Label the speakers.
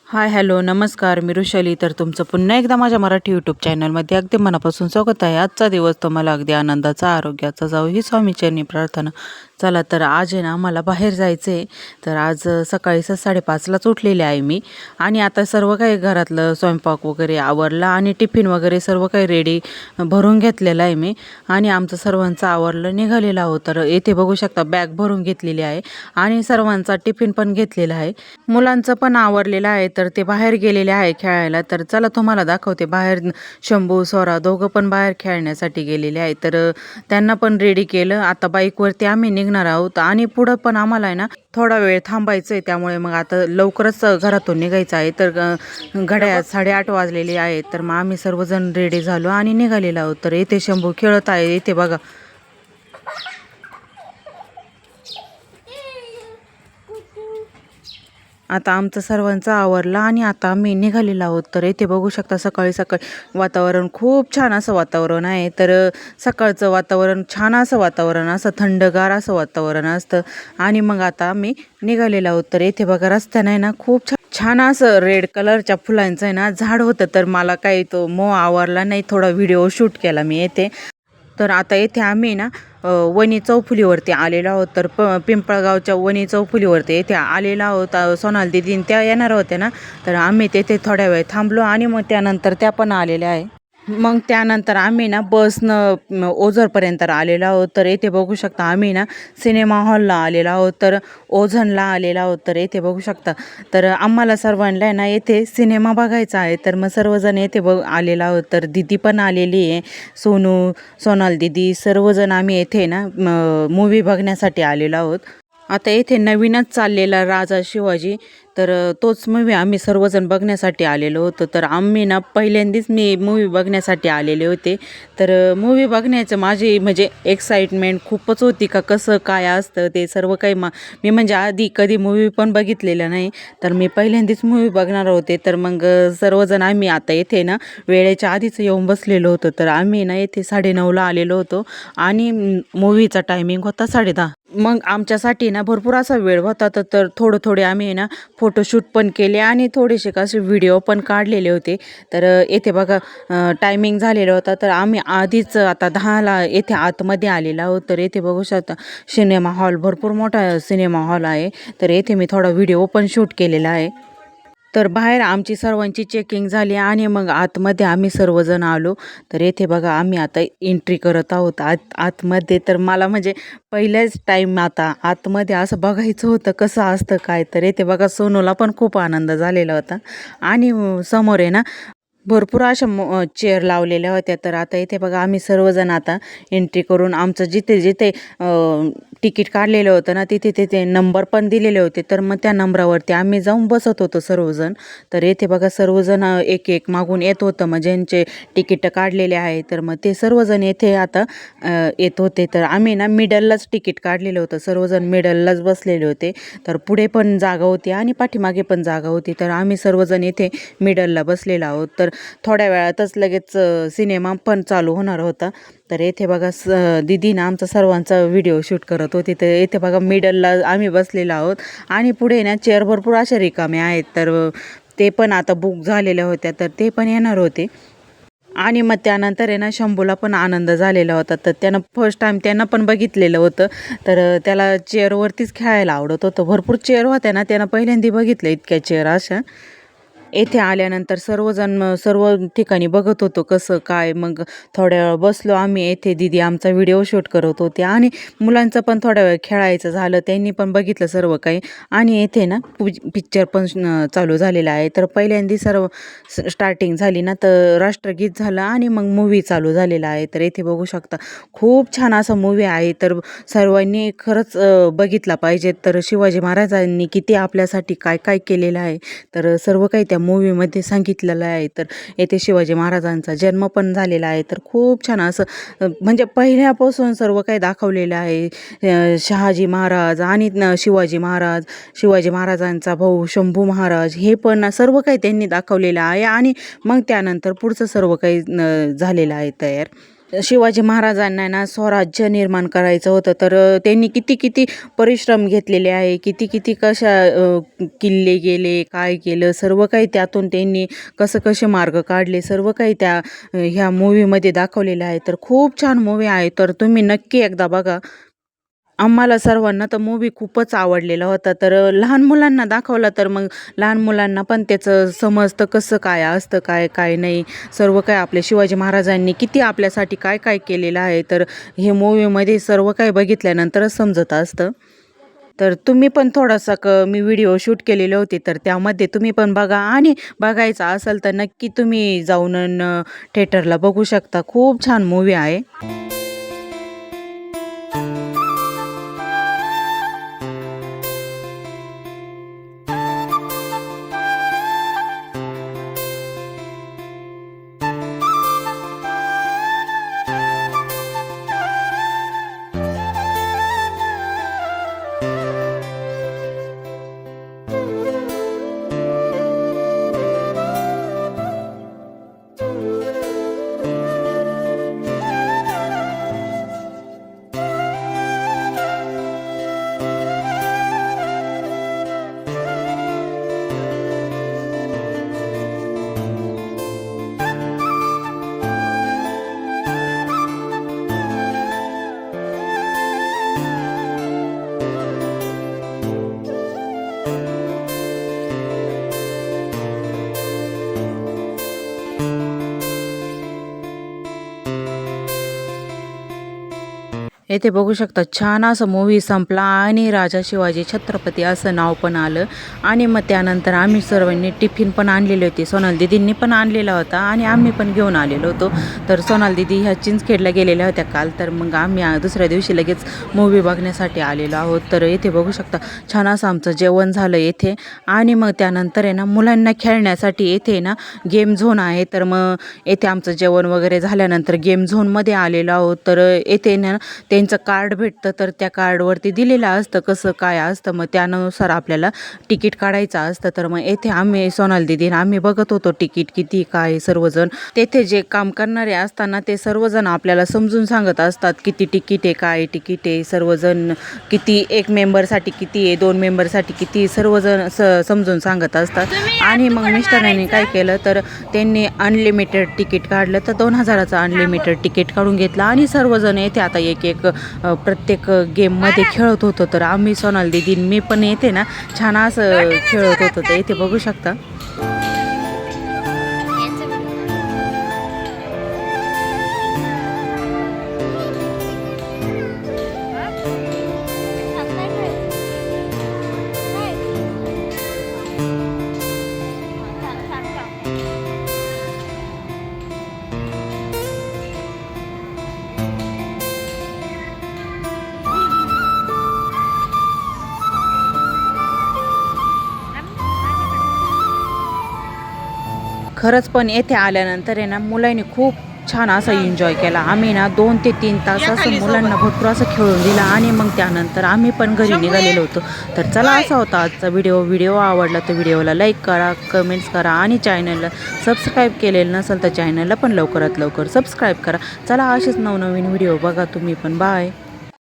Speaker 1: हाय, hello, नमस्कार. मी वृषाली. तर तुमचं पुन्हा एकदा माझ्या मराठी यूट्यूब चॅनलमध्ये अगदी मनापासून स्वागत आहे. आजचा दिवस तुम्हाला अगदी आनंदाचा, आरोग्याचा जावो ही स्वामीचरणी प्रार्थना. चला तर आज आहे ना मला बाहेर जायचं आहे. तर आज सकाळी 5:30लाच उठलेले आहे मी आणि आता सर्व काही घरातलं स्वयंपाक वगैरे आवरला आणि टिफिन वगैरे सर्व काही रेडी भरून घेतलेलं आहे मी आणि आमचं सर्वांचं आवरलं निघालेलं आहोत. तर येथे बघू शकता बॅग भरून घेतलेली आहे आणि सर्वांचा टिफिन पण घेतलेला आहे. मुलांचं पण आवरलेलं आहे. तर ते बाहेर गेलेले आहे खेळायला. तर चला तुम्हाला दाखवते बाहेर शंभू, स्वरा दोघं पण बाहेर खेळण्यासाठी गेलेले आहे. तर त्यांना पण रेडी केलं. आता बाईकवरती आम्ही निघणार आहोत आणि पुढं पण आम्हाला आहे ना थोडा वेळ थांबायचं आहे. त्यामुळे मग आता लवकरच घरातून निघायचं आहे. तर घड्याळात 8:30 वाजलेले आहेत. तर मग आम्ही सर्वजण रेडी झालो आणि निघालेलो आहोत. तर इथे शंभू खेळत आहे. इथे बघा. आता आमचं सर्वांचं आवरलं आणि आता आम्ही निघालेलो आहोत. तर इथे बघू शकता सकाळी सकाळी वातावरण खूप छान असं वातावरण आहे. तर सकाळचं वातावरण छान असं वातावरण असं थंडगार असं वातावरण असतं आणि मग आता आम्ही निघालेलो आहोत. तर इथे बघा रस्त्याने आहे ना खूप छान असं रेड कलरच्या फुलांचं आहे ना झाड होतं. तर मला काही तो मोह आवरला नाही. थोडा व्हिडिओ शूट केला मी येथे. तर आता येथे आम्ही ना वणी चौफुलीवरती आलेलो आहोत. तर पिंपळगावच्या वणी चौफुलीवरती येथे आलेलो आहोत. सोनाल दीदीन त्या येणार होत्या ना. तर आम्ही तेथे थोड्या वेळ थांबलो आणि मग त्यानंतर त्या पण आलेल्या आहे. मग त्यानंतर आम्ही ना बसनं ओझरपर्यंत आलेलो आहोत. तर येथे बघू शकता आम्ही ना सिनेमा हॉलला आलेलो आहोत. तर ओझरला आलेलो आहोत. तर येथे बघू शकता. तर आम्हाला सर्वांना ना येथे सिनेमा बघायचा आहे. तर मग सर्वजण येथे आलेलो आहोत. तर दिदी पण आलेली आहे. सोनाल दिदी सर्वजण आम्ही येथे ना मूव्ही बघण्यासाठी आलेलो आहोत. आता येथे नवीनच चाललेला राजा शिवाजी. तर तोच मूव्ही आम्ही सर्वजण बघण्यासाठी आलेलो होतो. तर आम्ही ना पहिल्यांदाच मी मूव्ही बघण्यासाठी आलेले होते. तर मूव्ही बघण्याचं माझी म्हणजे एक्साइटमेंट खूपच होती का कसं काय असतं ते सर्व काही मी म्हणजे आधी कधी मूव्ही पण बघितलेलं नाही. तर मी पहिल्यांदाच मूव्ही बघणार होते. तर मग सर्वजण आम्ही आता येथे ना वेळेच्या आधीच येऊन बसलेलो होतो. तर आम्ही ना येथे 9:30ला आलेलो होतो आणि मूव्हीचा टायमिंग होता 10:30. मग आमच्यासाठी ना भरपूर असा वेळ होता. तर थोडे आम्ही ना फोटोशूट पण केले आणि थोडेसे कसे व्हिडिओ पण काढलेले होते. तर येथे बघा टायमिंग झालेला होता. तर आम्ही आधीच आता 10ला येथे आतमध्ये आलेलो आहोत. तर येथे बघू शकता सिनेमा हॉल भरपूर मोठा सिनेमा हॉल आहे. तर येथे मी थोडा व्हिडिओ पण शूट केलेला आहे. तर बाहेर आमची सर्वांची चेकिंग झाली आणि मग आतमध्ये आम्ही सर्वजण आलो. तर येथे बघा आम्ही आता एंट्री करत आहोत आतमध्ये. तर मला म्हणजे पहिल्याच टाईम आता आतमध्ये असं बघायचं होतं कसं असतं काय. तर येथे बघा सोनूला पण खूप आनंद झालेला होता आणि समोर आहे ना भरपूर अशा चेअर लावलेल्या होत्या. तर आता इथे बघा आम्ही सर्वजण आता एंट्री करून आमचं जिथे जिथे तिकीट काढलेलं होतं ना तिथे तिथे नंबर पण दिलेले होते. तर मग त्या नंबरावरती आम्ही जाऊन बसत होतो सर्वजण. तर येथे बघा सर्वजण एक एक मागून येत होतं. मग ज्यांचे तिकीट काढलेले आहे तर मग ते सर्वजण येथे आता येत होते. तर आम्ही ना मिडललाच तिकीट काढलेलं होतं. सर्वजण मिडललाच बसलेले होते. तर पुढे पण जागा होती आणि पाठीमागे पण जागा होती. तर आम्ही सर्वजण येथे मिडलला बसलेलो आहोत. तर थोड्या वेळातच लगेच सिनेमा पण चालू होणार होता. तर येथे बघा दीदी ना आमचा सर्वांचा व्हिडिओ शूट करत होती. तर येथे बघा मिडलला आम्ही बसलेलो आहोत आणि पुढे ना चेअर भरपूर अशा रिकाम्या आहेत. तर ते पण आता बुक झालेल्या होत्या. तर ते पण येणार होते आणि मग त्यानंतर आहे ना शंभूला पण आनंद झालेला होता. तर त्यानं फर्स्ट टाईम त्यानं पण बघितलेलं होतं. तर त्याला चेअरवरतीच खेळायला आवडत होतं. भरपूर चेअर होत्या ना त्यानं पहिल्यांदा बघितलं इतक्या चेअर अशा. येथे आल्यानंतर सर्वजण सर्व ठिकाणी बघत होतो कसं काय. मग थोड्या वेळ बसलो आम्ही येथे. दीदी आमचा व्हिडिओ शूट करत होते आणि मुलांचं पण थोड्या वेळ खेळायचं झालं. त्यांनी पण बघितलं सर्व काही आणि येथे ना पिक्चर पण चालू झालेला आहे. तर पहिल्यांदा सर्व स्टार्टिंग झाली ना तर राष्ट्रगीत झालं आणि मग मूव्ही चालू झालेला आहे. तर येथे बघू शकता खूप छान असा मूव्ही आहे. तर सर्वांनी खरंच बघितला पाहिजे. तर शिवाजी महाराजांनी किती आपल्यासाठी काय काय केलेलं आहे तर सर्व काही त्या मूव्हीमध्ये सांगितलेलं आहे. तर येथे शिवाजी महाराजांचा जन्म पण झालेला आहे. तर खूप छान असं म्हणजे पहिल्यापासून सर्व काही दाखवलेलं आहे. शहाजी महाराज आणि शिवाजी महाराजांचा भाऊ शंभू महाराज हे पण सर्व काही त्यांनी दाखवलेलं आहे आणि मग त्यानंतर पुढचं सर्व काही झालेलं आहे तयार. शिवाजी महाराजांना ना स्वराज्य निर्माण करायचं होतं, तर त्यांनी किती किती परिश्रम घेतलेले आहे, किती किती किल्ले गेले, काय केलं, सर्व काही त्यातून त्यांनी कसे मार्ग काढले, सर्व काही त्या ह्या मूव्हीमध्ये दाखवलेलं आहे. तर खूप छान मूव्ही आहे, तर तुम्ही नक्की एकदा बघा. आम्हाला सर्वांना तर मूव्ही खूपच आवडलेला होता. तर लहान मुलांना दाखवला तर मग लहान मुलांना पण त्याचं समजतं कसं काय असतं, काय काय नाही. सर्व काही आपल्या शिवाजी महाराजांनी किती आपल्यासाठी काय काय केलेलं आहे, तर हे मूव्हीमध्ये सर्व काही बघितल्यानंतरच समजत असतं. तर तुम्ही पण थोडासा मी व्हिडिओ शूट केलेले होते, तर त्यामध्ये तुम्ही पण बघा आणि बघायचं असेल तर नक्की तुम्ही जाऊन थिएटरला बघू शकता. खूप छान मूव्ही आहे. येथे बघू शकता छान असं मूव्ही संपला आणि राजा शिवाजी छत्रपती असं नाव पण आलं. आणि मग त्यानंतर आम्ही सर्वांनी टिफिन पण आणलेले होते, सोनाल दीदींनी पण आणलेला होता आणि आम्ही पण घेऊन आलेलो होतो. तर सोनाल दीदी ह्या चिंचखेडला गेलेल्या होत्या काल, तर मग आम्ही दुसऱ्या दिवशी लगेच मूव्ही बघण्यासाठी आलेलो आहोत. तर येथे बघू शकता छान असं आमचं जेवण झालं येथे. आणि मग त्यानंतर आहे ना मुलांना खेळण्यासाठी येथे ना गेम झोन आहे. तर मग येथे आमचं जेवण वगैरे झाल्यानंतर गेम झोनमध्ये आलेलो आहोत. तर येथे ना त्यांचं कार्ड भेटतं, तर त्या कार्डवरती दिलेलं असतं कसं काय असतं, मग त्यानुसार आपल्याला तिकीट काढायचं असतं. तर मग येथे आम्ही सोनाल दीदी आम्ही बघत होतो तिकीट किती काय. सर्वजण तेथे जे काम करणारे असताना ते सर्वजण आपल्याला समजून सांगत असतात किती तिकीट आहे, काय तिकीट आहे, सर्वजण किती, एक मेंबरसाठी किती आहे, 2 मेंबरसाठी किती, सर्वजण समजून सांगत असतात. आणि मग मिस्टरांनी काय केलं तर त्यांनी अनलिमिटेड तिकीट काढलं, तर 2000चं अनलिमिटेड तिकीट काढून घेतलं आणि सर्वजण येथे आता एक एक प्रत्येक गेममध्ये खेळत होतो. तर आम्ही सोनाल दीदी मी पण येते ना छान असं खेळत होतो. तर इथे बघू शकता. खरंच पण येथे आल्यानंतर आहे ना मुलांनी खूप छान असा एन्जॉय केला. आम्ही ना 2 ते 3 तास असं मुलांना भरपूर असं खेळून दिला आणि मग त्यानंतर आम्ही पण घरी निघालेलो होतो. तर चला असा होता आजचा व्हिडिओ आवडला तर व्हिडिओला लाईक करा, कमेंट्स करा आणि चॅनलला सबस्क्राईब केलेलं नसेल तर चॅनलला पण लवकरात लवकर सबस्क्राईब करा. चला असेच नवनवीन व्हिडिओ बघा तुम्ही पण. बाय.